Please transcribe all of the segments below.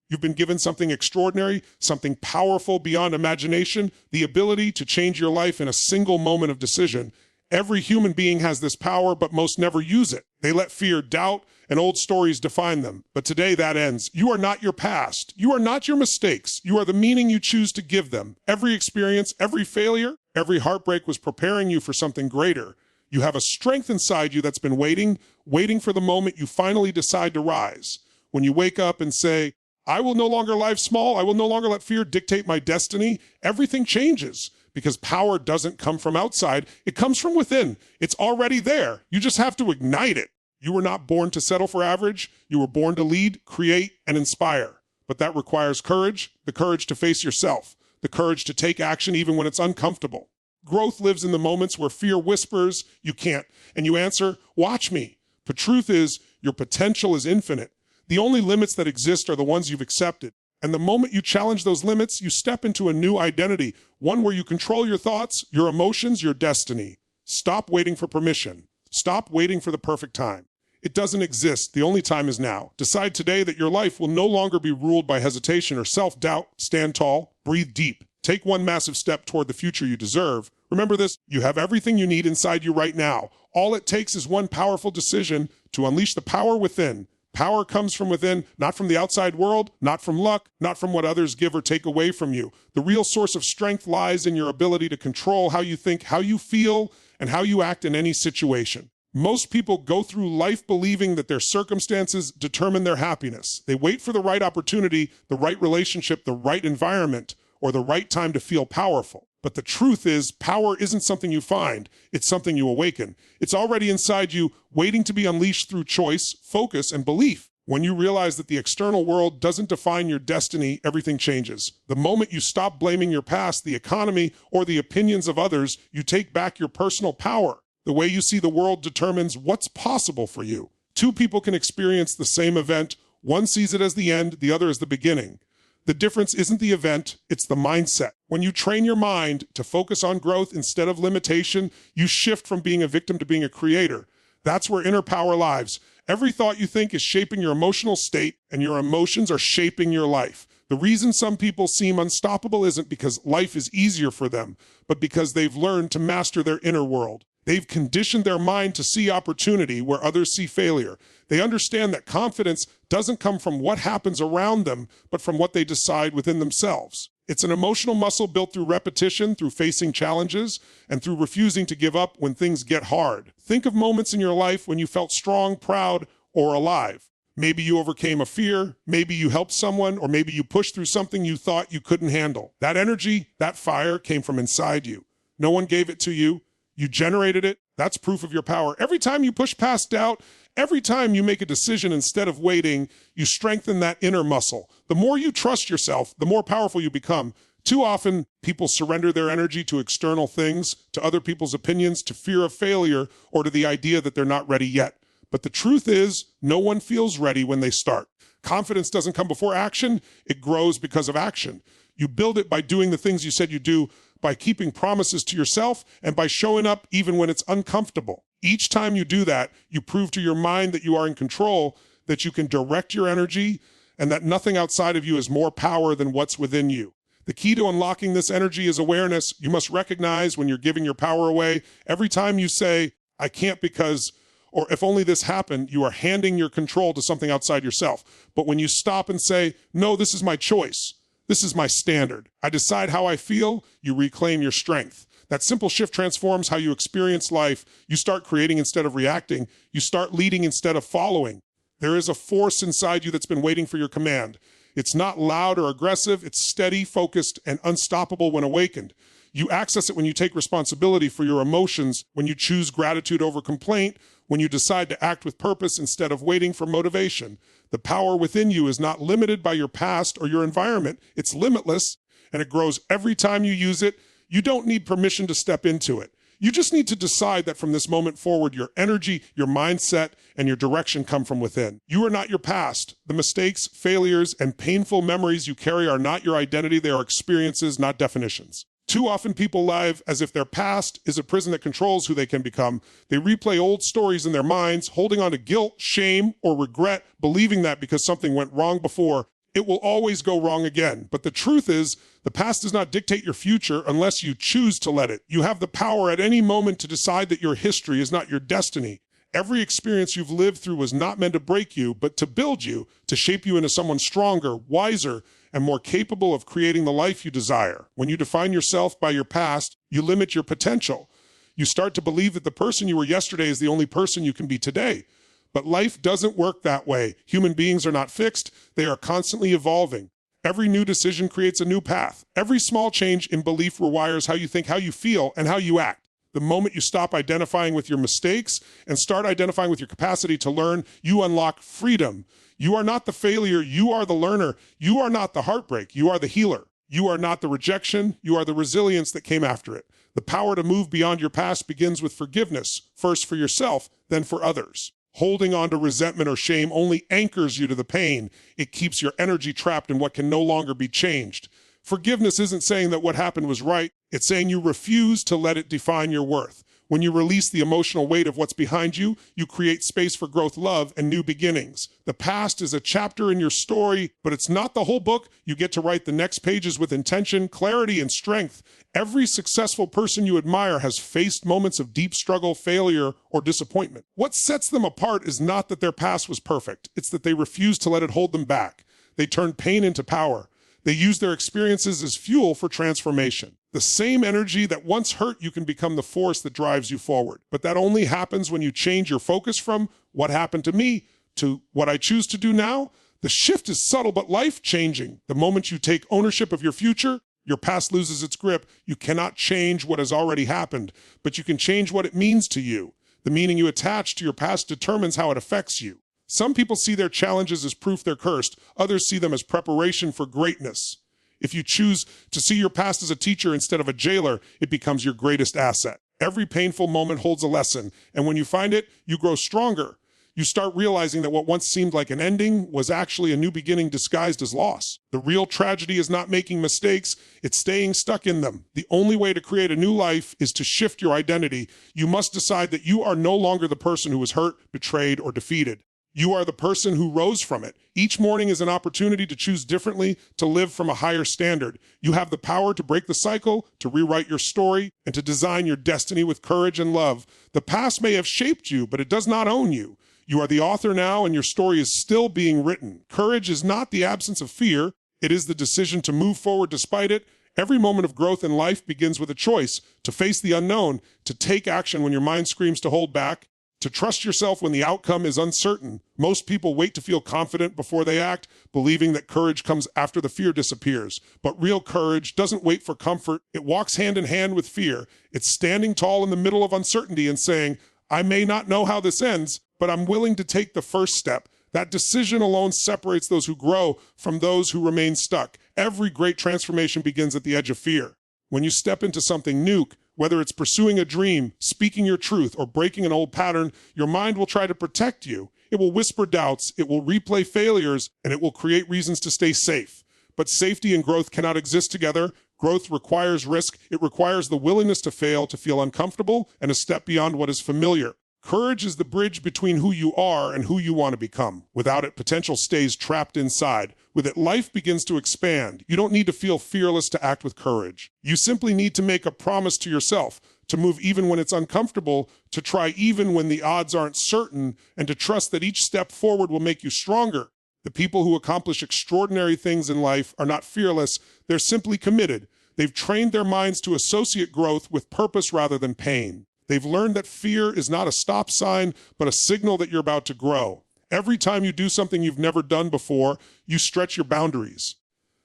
You've been given something extraordinary, something powerful beyond imagination, the ability to change your life in a single moment of decision. Every human being has this power, but most never use it. They let fear, doubt, and old stories define them. But today that ends. You are not your past. You are not your mistakes. You are the meaning you choose to give them. Every experience, every failure, every heartbreak was preparing you for something greater. You have a strength inside you that's been waiting for the moment you finally decide to rise. When you wake up and say, I will no longer live small, I will no longer let fear dictate my destiny, everything changes. Because power doesn't come from outside, it comes from within. It's already there. You just have to ignite it. You were not born to settle for average. You were born to lead, create, and inspire. But that requires courage, the courage to face yourself, the courage to take action even when it's uncomfortable. Growth lives in the moments where fear whispers, you can't, and you answer, watch me. But truth is, your potential is infinite. The only limits that exist are the ones you've accepted. And the moment you challenge those limits, you step into a new identity, one where you control your thoughts, your emotions, your destiny. Stop waiting for permission. Stop waiting for the perfect time. It doesn't exist. The only time is now. Decide today that your life will no longer be ruled by hesitation or self-doubt. Stand tall, breathe deep. Take one massive step toward the future you deserve. Remember this, you have everything you need inside you right now. All it takes is one powerful decision to unleash the power within. Power comes from within, not from the outside world, not from luck, not from what others give or take away from you. The real source of strength lies in your ability to control how you think, how you feel, and how you act in any situation. Most people go through life believing that their circumstances determine their happiness. They wait for the right opportunity, the right relationship, the right environment, or the right time to feel powerful. But the truth is, power isn't something you find, it's something you awaken. It's already inside you, waiting to be unleashed through choice, focus, and belief. When you realize that the external world doesn't define your destiny, everything changes. The moment you stop blaming your past, the economy, or the opinions of others, you take back your personal power. The way you see the world determines what's possible for you. Two people can experience the same event. One sees it as the end, the other as the beginning. The difference isn't the event, it's the mindset. When you train your mind to focus on growth instead of limitation, you shift from being a victim to being a creator. That's where inner power lies. Every thought you think is shaping your emotional state, and your emotions are shaping your life. The reason some people seem unstoppable isn't because life is easier for them, but because they've learned to master their inner world. They've conditioned their mind to see opportunity where others see failure. They understand that confidence doesn't come from what happens around them, but from what they decide within themselves. It's an emotional muscle built through repetition, through facing challenges, and through refusing to give up when things get hard. Think of moments in your life when you felt strong, proud, or alive. Maybe you overcame a fear, maybe you helped someone, or maybe you pushed through something you thought you couldn't handle. That energy, that fire came from inside you. No one gave it to you. You generated it. That's proof of your power. Every time you push past doubt, every time you make a decision instead of waiting, you strengthen that inner muscle. The more you trust yourself, the more powerful you become. Too often, people surrender their energy to external things, to other people's opinions, to fear of failure, or to the idea that they're not ready yet. But the truth is, no one feels ready when they start. Confidence doesn't come before action. It grows because of action. You build it by doing the things you said you do, by keeping promises to yourself, and by showing up even when it's uncomfortable. Each time you do that, you prove to your mind that you are in control, that you can direct your energy, and that nothing outside of you has more power than what's within you. The key to unlocking this energy is awareness. You must recognize when you're giving your power away. Every time you say, I can't because, or if only this happened, you are handing your control to something outside yourself. But when you stop and say, no, this is my choice. This is my standard. I decide how I feel, you reclaim your strength. That simple shift transforms how you experience life. You start creating instead of reacting. You start leading instead of following. There is a force inside you that's been waiting for your command. It's not loud or aggressive. It's steady, focused, and unstoppable when awakened. You access it when you take responsibility for your emotions, when you choose gratitude over complaint, when you decide to act with purpose instead of waiting for motivation. The power within you is not limited by your past or your environment. It's limitless, and it grows every time you use it. You don't need permission to step into it. You just need to decide that from this moment forward, your energy, your mindset, and your direction come from within. You are not your past. The mistakes, failures, and painful memories you carry are not your identity. They are experiences, not definitions. Too often people live as if their past is a prison that controls who they can become. They replay old stories in their minds, holding on to guilt, shame, or regret, believing that because something went wrong before. It will always go wrong again. But the truth is, the past does not dictate your future unless you choose to let it. You have the power at any moment to decide that your history is not your destiny. Every experience you've lived through was not meant to break you, but to build you, to shape you into someone stronger, wiser, and more capable of creating the life you desire. When you define yourself by your past, you limit your potential. You start to believe that the person you were yesterday is the only person you can be today. But life doesn't work that way. Human beings are not fixed. They are constantly evolving. Every new decision creates a new path. Every small change in belief rewires how you think, how you feel, and how you act. The moment you stop identifying with your mistakes and start identifying with your capacity to learn, you unlock freedom. You are not the failure. You are the learner. You are not the heartbreak. You are the healer. You are not the rejection. You are the resilience that came after it. The power to move beyond your past begins with forgiveness, first for yourself, then for others. Holding on to resentment or shame only anchors you to the pain. It keeps your energy trapped in what can no longer be changed. Forgiveness isn't saying that what happened was right. It's saying you refuse to let it define your worth. When you release the emotional weight of what's behind you, you create space for growth, love, and new beginnings. The past is a chapter in your story, but it's not the whole book. You get to write the next pages with intention, clarity, and strength. Every successful person you admire has faced moments of deep struggle, failure, or disappointment. What sets them apart is not that their past was perfect. It's that they refused to let it hold them back. They turned pain into power. They use their experiences as fuel for transformation. The same energy that once hurt you can become the force that drives you forward. But that only happens when you change your focus from what happened to me to what I choose to do now. The shift is subtle but life-changing. The moment you take ownership of your future, your past loses its grip. You cannot change what has already happened, but you can change what it means to you. The meaning you attach to your past determines how it affects you. Some people see their challenges as proof they're cursed. Others see them as preparation for greatness. If you choose to see your past as a teacher instead of a jailer, it becomes your greatest asset. Every painful moment holds a lesson, and when you find it, you grow stronger. You start realizing that what once seemed like an ending was actually a new beginning disguised as loss. The real tragedy is not making mistakes, it's staying stuck in them. The only way to create a new life is to shift your identity. You must decide that you are no longer the person who was hurt, betrayed, or defeated. You are the person who rose from it. Each morning is an opportunity to choose differently, to live from a higher standard. You have the power to break the cycle, to rewrite your story, and to design your destiny with courage and love. The past may have shaped you, but it does not own you. You are the author now, and your story is still being written. Courage is not the absence of fear. It is the decision to move forward despite it. Every moment of growth in life begins with a choice to face the unknown, to take action when your mind screams to hold back, to trust yourself when the outcome is uncertain. Most people wait to feel confident before they act, believing that courage comes after the fear disappears. But real courage doesn't wait for comfort. It walks hand in hand with fear. It's standing tall in the middle of uncertainty and saying, I may not know how this ends, but I'm willing to take the first step. That decision alone separates those who grow from those who remain stuck. Every great transformation begins at the edge of fear. When you step into something new, whether it's pursuing a dream, speaking your truth, or breaking an old pattern, your mind will try to protect you. It will whisper doubts, it will replay failures, and it will create reasons to stay safe. But safety and growth cannot exist together. Growth requires risk. It requires the willingness to fail, to feel uncomfortable, and a step beyond what is familiar. Courage is the bridge between who you are and who you want to become. Without it, potential stays trapped inside. With it, life begins to expand. You don't need to feel fearless to act with courage. You simply need to make a promise to yourself, to move even when it's uncomfortable, to try even when the odds aren't certain, and to trust that each step forward will make you stronger. The people who accomplish extraordinary things in life are not fearless, they're simply committed. They've trained their minds to associate growth with purpose rather than pain. They've learned that fear is not a stop sign, but a signal that you're about to grow. Every time you do something you've never done before, you stretch your boundaries.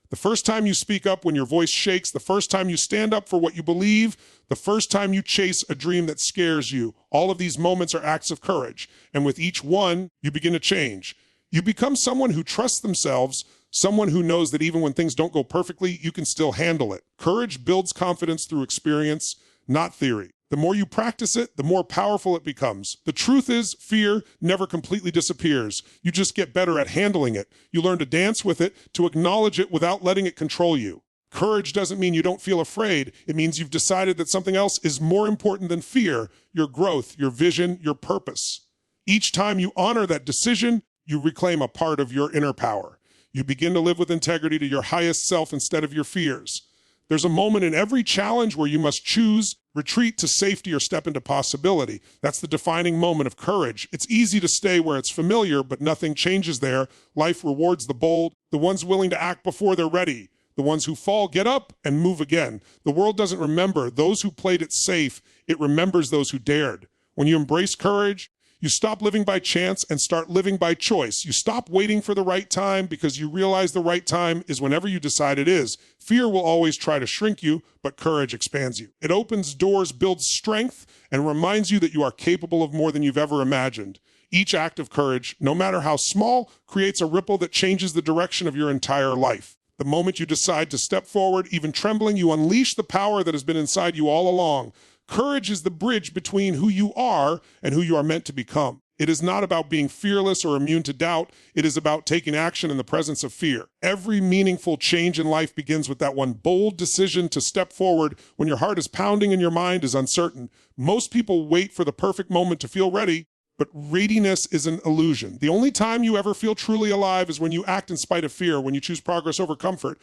The first time you speak up when your voice shakes, the first time you stand up for what you believe, the first time you chase a dream that scares you, all of these moments are acts of courage. And with each one, you begin to change. You become someone who trusts themselves, someone who knows that even when things don't go perfectly, you can still handle it. Courage builds confidence through experience, not theory. The more you practice it, the more powerful it becomes. The truth is, fear never completely disappears. You just get better at handling it. You learn to dance with it, to acknowledge it without letting it control you. Courage doesn't mean you don't feel afraid. It means you've decided that something else is more important than fear, your growth, your vision, your purpose. Each time you honor that decision, you reclaim a part of your inner power. You begin to live with integrity to your highest self instead of your fears. There's a moment in every challenge where you must choose, retreat to safety, or step into possibility. That's the defining moment of courage. It's easy to stay where it's familiar, but nothing changes there. Life rewards the bold, the ones willing to act before they're ready. The ones who fall get up and move again. The world doesn't remember those who played it safe. It remembers those who dared. When you embrace courage, you stop living by chance and start living by choice. You stop waiting for the right time because you realize the right time is whenever you decide it is. Fear will always try to shrink you, but courage expands you. It opens doors, builds strength, and reminds you that you are capable of more than you've ever imagined. Each act of courage, no matter how small, creates a ripple that changes the direction of your entire life. The moment you decide to step forward, even trembling, you unleash the power that has been inside you all along. Courage is the bridge between who you are and who you are meant to become. It is not about being fearless or immune to doubt. It is about taking action in the presence of fear. Every meaningful change in life begins with that one bold decision to step forward when your heart is pounding and your mind is uncertain. Most people wait for the perfect moment to feel ready, but readiness is an illusion. The only time you ever feel truly alive is when you act in spite of fear, when you choose progress over comfort.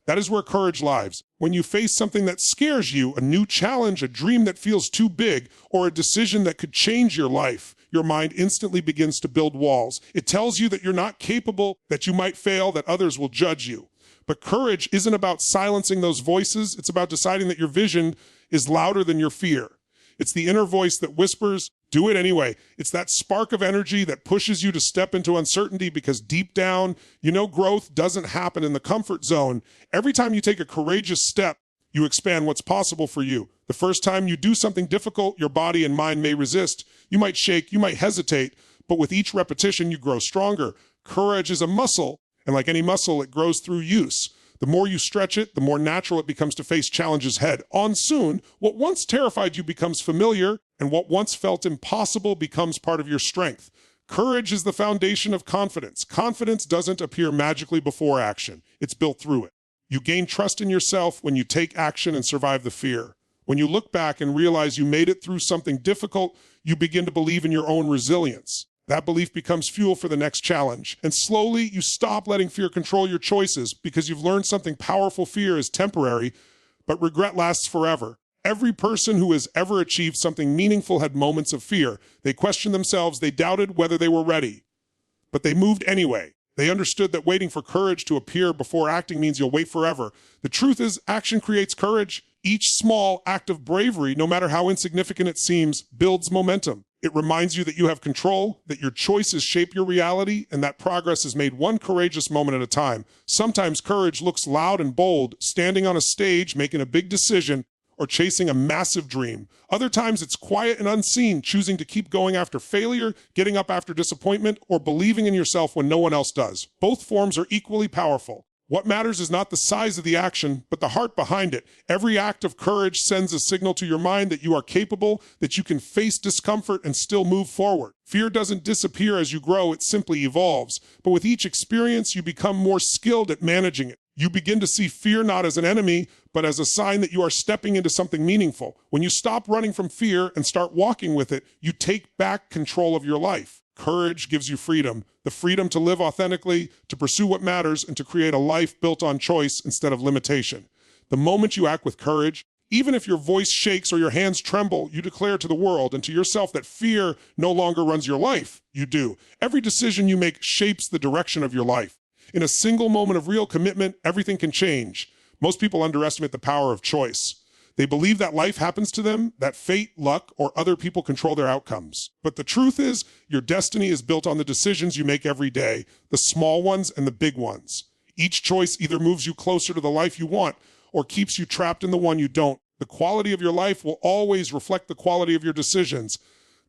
That is where courage lies. When you face something that scares you, a new challenge, a dream that feels too big, or a decision that could change your life, your mind instantly begins to build walls. It tells you that you're not capable, that you might fail, that others will judge you. But courage isn't about silencing those voices. It's about deciding that your vision is louder than your fear. It's the inner voice that whispers, do it anyway. It's that spark of energy that pushes you to step into uncertainty because deep down, you know growth doesn't happen in the comfort zone. Every time you take a courageous step, you expand what's possible for you. The first time you do something difficult, your body and mind may resist. You might shake, you might hesitate, but with each repetition, you grow stronger. Courage is a muscle, and like any muscle, it grows through use. The more you stretch it, the more natural it becomes to face challenges head on. Soon, what once terrified you becomes familiar, and what once felt impossible becomes part of your strength. Courage is the foundation of confidence. Confidence doesn't appear magically before action. It's built through it. You gain trust in yourself when you take action and survive the fear. When you look back and realize you made it through something difficult, you begin to believe in your own resilience. That belief becomes fuel for the next challenge. And slowly, you stop letting fear control your choices because you've learned something powerful. Fear is temporary, but regret lasts forever. Every person who has ever achieved something meaningful had moments of fear. They questioned themselves. They doubted whether they were ready. But they moved anyway. They understood that waiting for courage to appear before acting means you'll wait forever. The truth is, action creates courage. Each small act of bravery, no matter how insignificant it seems, builds momentum. It reminds you that you have control, that your choices shape your reality, and that progress is made one courageous moment at a time. Sometimes courage looks loud and bold, standing on a stage, making a big decision, or chasing a massive dream. Other times it's quiet and unseen, choosing to keep going after failure, getting up after disappointment, or believing in yourself when no one else does. Both forms are equally powerful. What matters is not the size of the action, but the heart behind it. Every act of courage sends a signal to your mind that you are capable, that you can face discomfort and still move forward. Fear doesn't disappear as you grow, it simply evolves. But with each experience, you become more skilled at managing it. You begin to see fear not as an enemy, but as a sign that you are stepping into something meaningful. When you stop running from fear and start walking with it, you take back control of your life. Courage gives you freedom, the freedom to live authentically, to pursue what matters, and to create a life built on choice instead of limitation. The moment you act with courage, even if your voice shakes or your hands tremble, you declare to the world and to yourself that fear no longer runs your life. You do. Every decision you make shapes the direction of your life. In a single moment of real commitment, everything can change. Most people underestimate the power of choice. They believe that life happens to them, that fate, luck, or other people control their outcomes. But the truth is, your destiny is built on the decisions you make every day, the small ones and the big ones. Each choice either moves you closer to the life you want or keeps you trapped in the one you don't. The quality of your life will always reflect the quality of your decisions.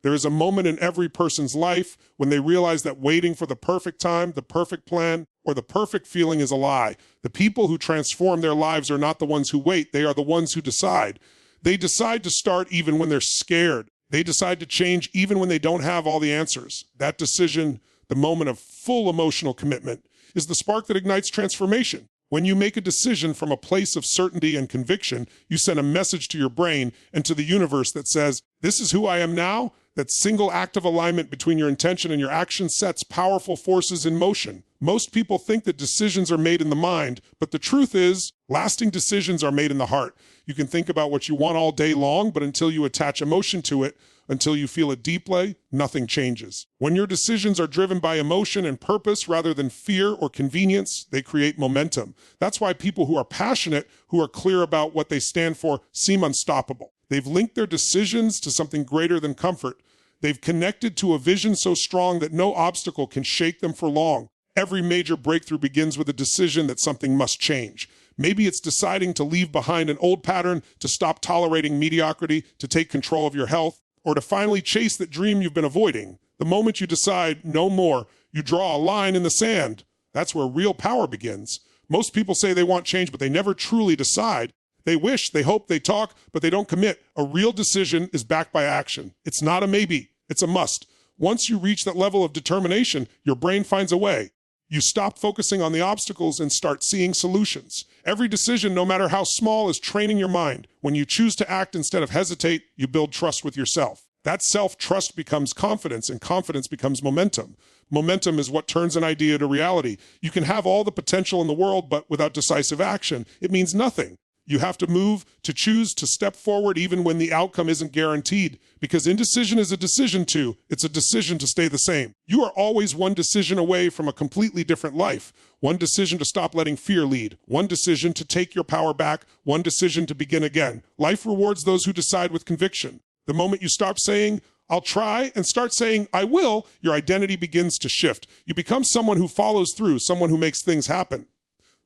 There is a moment in every person's life when they realize that waiting for the perfect time, the perfect plan, or the perfect feeling is a lie. The people who transform their lives are not the ones who wait. They are the ones who decide. They decide to start even when they're scared. They decide to change even when they don't have all the answers. That decision, the moment of full emotional commitment, is the spark that ignites transformation. When you make a decision from a place of certainty and conviction, you send a message to your brain and to the universe that says, this is who I am now, That single act of alignment between your intention and your action sets powerful forces in motion. Most people think that decisions are made in the mind, but the truth is, lasting decisions are made in the heart. You can think about what you want all day long, but until you attach emotion to it, until you feel it deeply, nothing changes. When your decisions are driven by emotion and purpose rather than fear or convenience, they create momentum. That's why people who are passionate, who are clear about what they stand for, seem unstoppable. They've linked their decisions to something greater than comfort. They've connected to a vision so strong that no obstacle can shake them for long. Every major breakthrough begins with a decision that something must change. Maybe it's deciding to leave behind an old pattern, to stop tolerating mediocrity, to take control of your health, or to finally chase that dream you've been avoiding. The moment you decide no more, you draw a line in the sand. That's where real power begins. Most people say they want change, but they never truly decide. They wish, they hope, they talk, but they don't commit. A real decision is backed by action. It's not a maybe, it's a must. Once you reach that level of determination, your brain finds a way. You stop focusing on the obstacles and start seeing solutions. Every decision, no matter how small, is training your mind. When you choose to act instead of hesitate, you build trust with yourself. That self-trust becomes confidence, and confidence becomes momentum. Momentum is what turns an idea to reality. You can have all the potential in the world, but without decisive action, it means nothing. You have to move, to choose, to step forward even when the outcome isn't guaranteed. Because indecision is a decision to, it's a decision to stay the same. You are always one decision away from a completely different life. One decision to stop letting fear lead. One decision to take your power back. One decision to begin again. Life rewards those who decide with conviction. The moment you stop saying, I'll try, and start saying, I will, your identity begins to shift. You become someone who follows through, someone who makes things happen.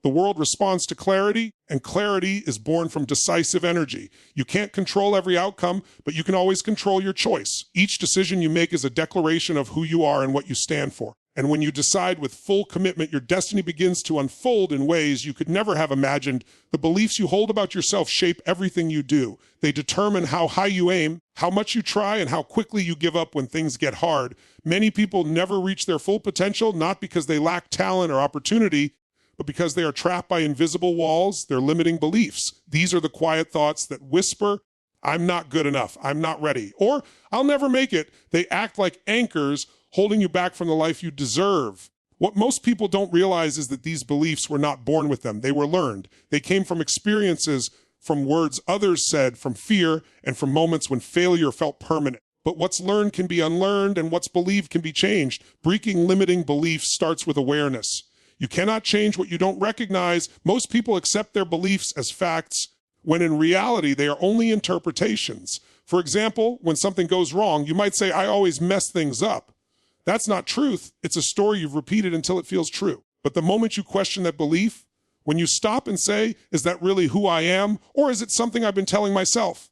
The world responds to clarity, and clarity is born from decisive energy. You can't control every outcome, but you can always control your choice. Each decision you make is a declaration of who you are and what you stand for. And when you decide with full commitment, your destiny begins to unfold in ways you could never have imagined. The beliefs you hold about yourself shape everything you do. They determine how high you aim, how much you try, and how quickly you give up when things get hard. Many people never reach their full potential, not because they lack talent or opportunity, but because they are trapped by invisible walls, their limiting beliefs. These are the quiet thoughts that whisper, I'm not good enough, I'm not ready, or I'll never make it. They act like anchors holding you back from the life you deserve. What most people don't realize is that these beliefs were not born with them. They were learned. They came from experiences, from words others said, from fear, and from moments when failure felt permanent. But what's learned can be unlearned, and what's believed can be changed. Breaking limiting beliefs starts with awareness. You cannot change what you don't recognize. Most people accept their beliefs as facts, when in reality, they are only interpretations. For example, when something goes wrong, you might say, I always mess things up. That's not truth. It's a story you've repeated until it feels true. But the moment you question that belief, when you stop and say, is that really who I am? Or is it something I've been telling myself?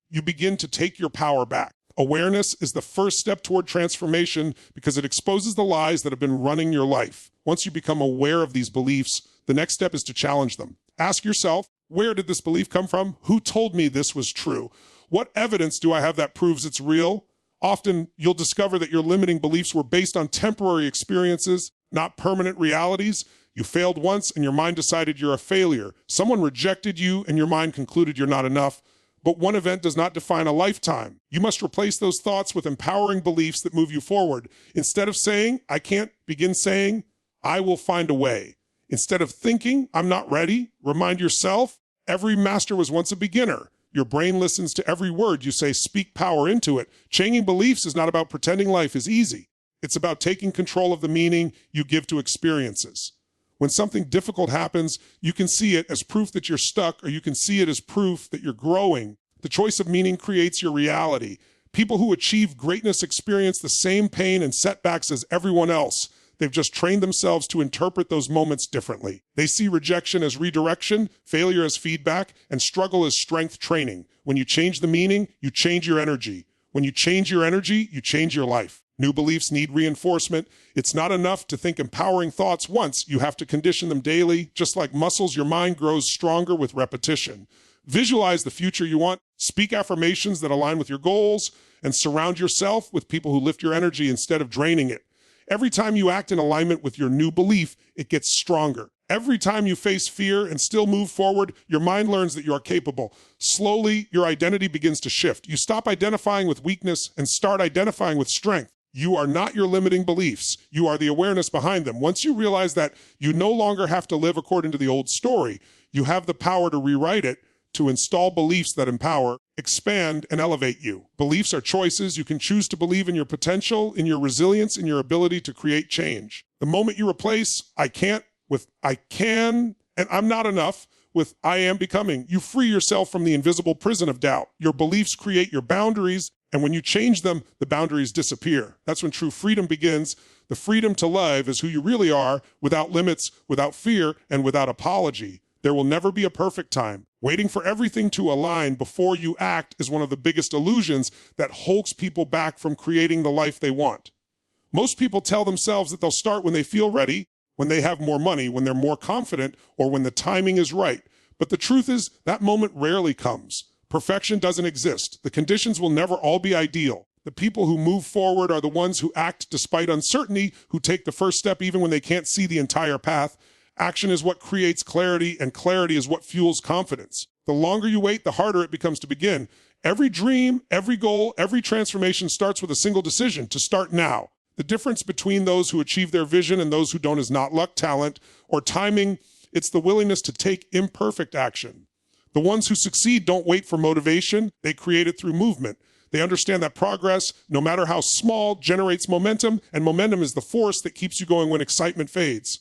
You begin to take your power back. Awareness is the first step toward transformation because it exposes the lies that have been running your life. Once you become aware of these beliefs, the next step is to challenge them. Ask yourself, where did this belief come from? Who told me this was true? What evidence do I have that proves it's real? Often, you'll discover that your limiting beliefs were based on temporary experiences, not permanent realities. You failed once and your mind decided you're a failure. Someone rejected you and your mind concluded you're not enough. But one event does not define a lifetime. You must replace those thoughts with empowering beliefs that move you forward. Instead of saying, I can't, begin saying, I will find a way. Instead of thinking, I'm not ready, remind yourself, every master was once a beginner. Your brain listens to every word you say, speak power into it. Changing beliefs is not about pretending life is easy. It's about taking control of the meaning you give to experiences. When something difficult happens, you can see it as proof that you're stuck, or you can see it as proof that you're growing. The choice of meaning creates your reality. People who achieve greatness experience the same pain and setbacks as everyone else. They've just trained themselves to interpret those moments differently. They see rejection as redirection, failure as feedback, and struggle as strength training. When you change the meaning, you change your energy. When you change your energy, you change your life. New beliefs need reinforcement. It's not enough to think empowering thoughts once. You have to condition them daily. Just like muscles, your mind grows stronger with repetition. Visualize the future you want. Speak affirmations that align with your goals, and surround yourself with people who lift your energy instead of draining it. Every time you act in alignment with your new belief, it gets stronger. Every time you face fear and still move forward, your mind learns that you are capable. Slowly, your identity begins to shift. You stop identifying with weakness and start identifying with strength. You are not your limiting beliefs. You are the awareness behind them. Once you realize that you no longer have to live according to the old story, you have the power to rewrite it, to install beliefs that empower, expand, and elevate you. Beliefs are choices. You can choose to believe in your potential, in your resilience, in your ability to create change. The moment you replace "I can't" with "I can" and "I'm not enough" with "I am becoming," you free yourself from the invisible prison of doubt. Your beliefs create your boundaries, and when you change them, the boundaries disappear. That's when true freedom begins. The freedom to live is who you really are, without limits, without fear, and without apology. There will never be a perfect time. Waiting for everything to align before you act is one of the biggest illusions that holds people back from creating the life they want. Most people tell themselves that they'll start when they feel ready, when they have more money, when they're more confident, or when the timing is right. But the truth is, that moment rarely comes. Perfection doesn't exist. The conditions will never all be ideal. The people who move forward are the ones who act despite uncertainty, who take the first step even when they can't see the entire path. Action is what creates clarity, and clarity is what fuels confidence. The longer you wait, the harder it becomes to begin. Every dream, every goal, every transformation starts with a single decision: to start now. The difference between those who achieve their vision and those who don't is not luck, talent, or timing. It's the willingness to take imperfect action. The ones who succeed don't wait for motivation. They create it through movement. They understand that progress, no matter how small, generates momentum, and momentum is the force that keeps you going when excitement fades.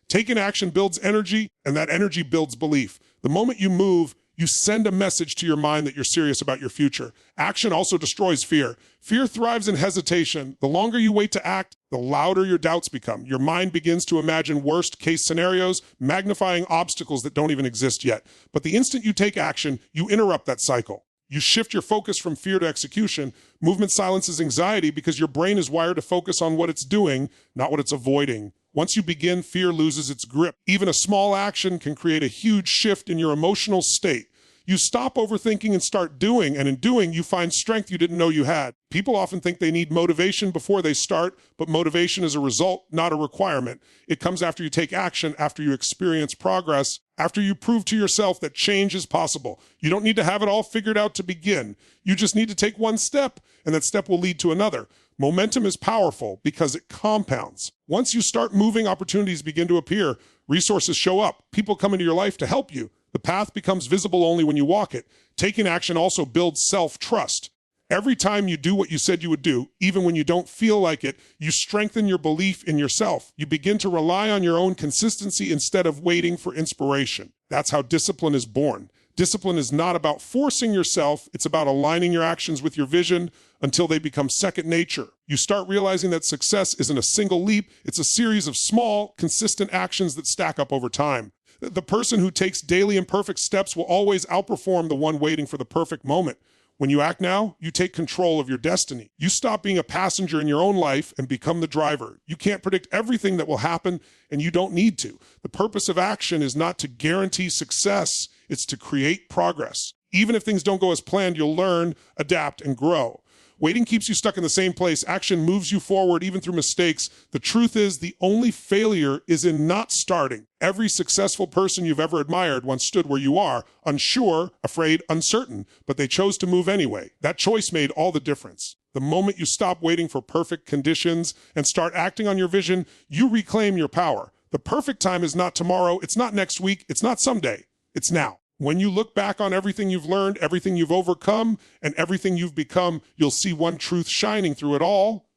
Taking action builds energy, and that energy builds belief. The moment you move, you send a message to your mind that you're serious about your future. Action also destroys fear. Fear thrives in hesitation. The longer you wait to act, the louder your doubts become. Your mind begins to imagine worst-case scenarios, magnifying obstacles that don't even exist yet. But the instant you take action, you interrupt that cycle. You shift your focus from fear to execution. Movement silences anxiety because your brain is wired to focus on what it's doing, not what it's avoiding. Once you begin, fear loses its grip. Even a small action can create a huge shift in your emotional state. You stop overthinking and start doing, and in doing, you find strength you didn't know you had. People often think they need motivation before they start, but motivation is a result, not a requirement. It comes after you take action, after you experience progress, after you prove to yourself that change is possible. You don't need to have it all figured out to begin. You just need to take one step, and that step will lead to another. Momentum is powerful because it compounds. Once you start moving, opportunities begin to appear. Resources show up. People come into your life to help you. The path becomes visible only when you walk it. Taking action also builds self-trust. Every time you do what you said you would do, even when you don't feel like it, you strengthen your belief in yourself. You begin to rely on your own consistency instead of waiting for inspiration. That's how discipline is born. Discipline is not about forcing yourself. It's about aligning your actions with your vision until they become second nature. You start realizing that success isn't a single leap. It's a series of small, consistent actions that stack up over time. The person who takes daily imperfect steps will always outperform the one waiting for the perfect moment. When you act now, you take control of your destiny. You stop being a passenger in your own life and become the driver. You can't predict everything that will happen, and you don't need to. The purpose of action is not to guarantee success. It's to create progress. Even if things don't go as planned, you'll learn, adapt, and grow. Waiting keeps you stuck in the same place. Action moves you forward even through mistakes. The truth is, the only failure is in not starting. Every successful person you've ever admired once stood where you are, unsure, afraid, uncertain, but they chose to move anyway. That choice made all the difference. The moment you stop waiting for perfect conditions and start acting on your vision, you reclaim your power. The perfect time is not tomorrow, it's not next week, it's not someday, it's now. When you look back on everything you've learned, everything you've overcome, and everything you've become, you'll see one truth shining through it all.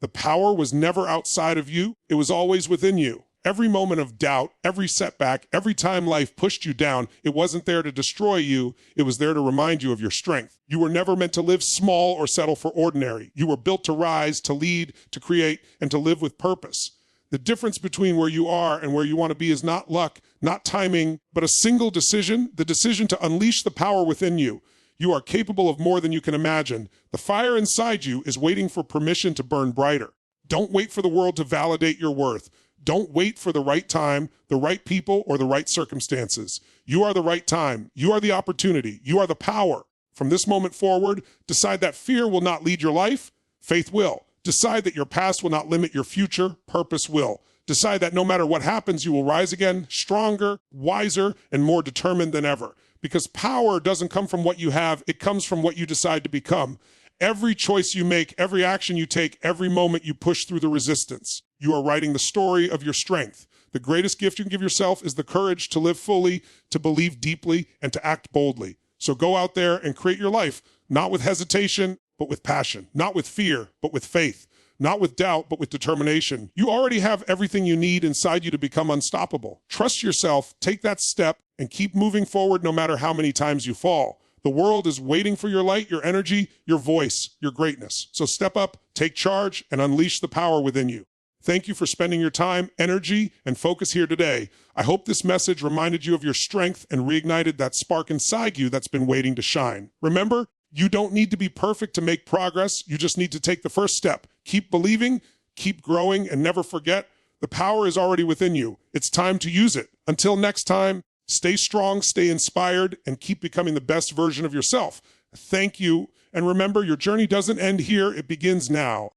The power was never outside of you. It was always within you. Every moment of doubt, every setback, every time life pushed you down, it wasn't there to destroy you. It was there to remind you of your strength. You were never meant to live small or settle for ordinary. You were built to rise, to lead, to create, and to live with purpose. The difference between where you are and where you want to be is not luck, not timing, but a single decision, the decision to unleash the power within you. You are capable of more than you can imagine. The fire inside you is waiting for permission to burn brighter. Don't wait for the world to validate your worth. Don't wait for the right time, the right people, or the right circumstances. You are the right time. You are the opportunity. You are the power. From this moment forward, decide that fear will not lead your life. Faith will. Decide that your past will not limit your future. Purpose will. Decide that no matter what happens, you will rise again, stronger, wiser, and more determined than ever. Because power doesn't come from what you have, it comes from what you decide to become. Every choice you make, every action you take, every moment you push through the resistance, you are writing the story of your strength. The greatest gift you can give yourself is the courage to live fully, to believe deeply, and to act boldly. So go out there and create your life, not with hesitation, but with passion, not with fear, but with faith, not with doubt, but with determination. You already have everything you need inside you to become unstoppable. Trust yourself, take that step, and keep moving forward no matter how many times you fall. The world is waiting for your light, your energy, your voice, your greatness. So step up, take charge, and unleash the power within you. Thank you for spending your time, energy, and focus here today. I hope this message reminded you of your strength and reignited that spark inside you that's been waiting to shine. Remember, you don't need to be perfect to make progress. You just need to take the first step. Keep believing, keep growing, and never forget, the power is already within you. It's time to use it. Until next time, stay strong, stay inspired, and keep becoming the best version of yourself. Thank you. And remember, your journey doesn't end here. It begins now.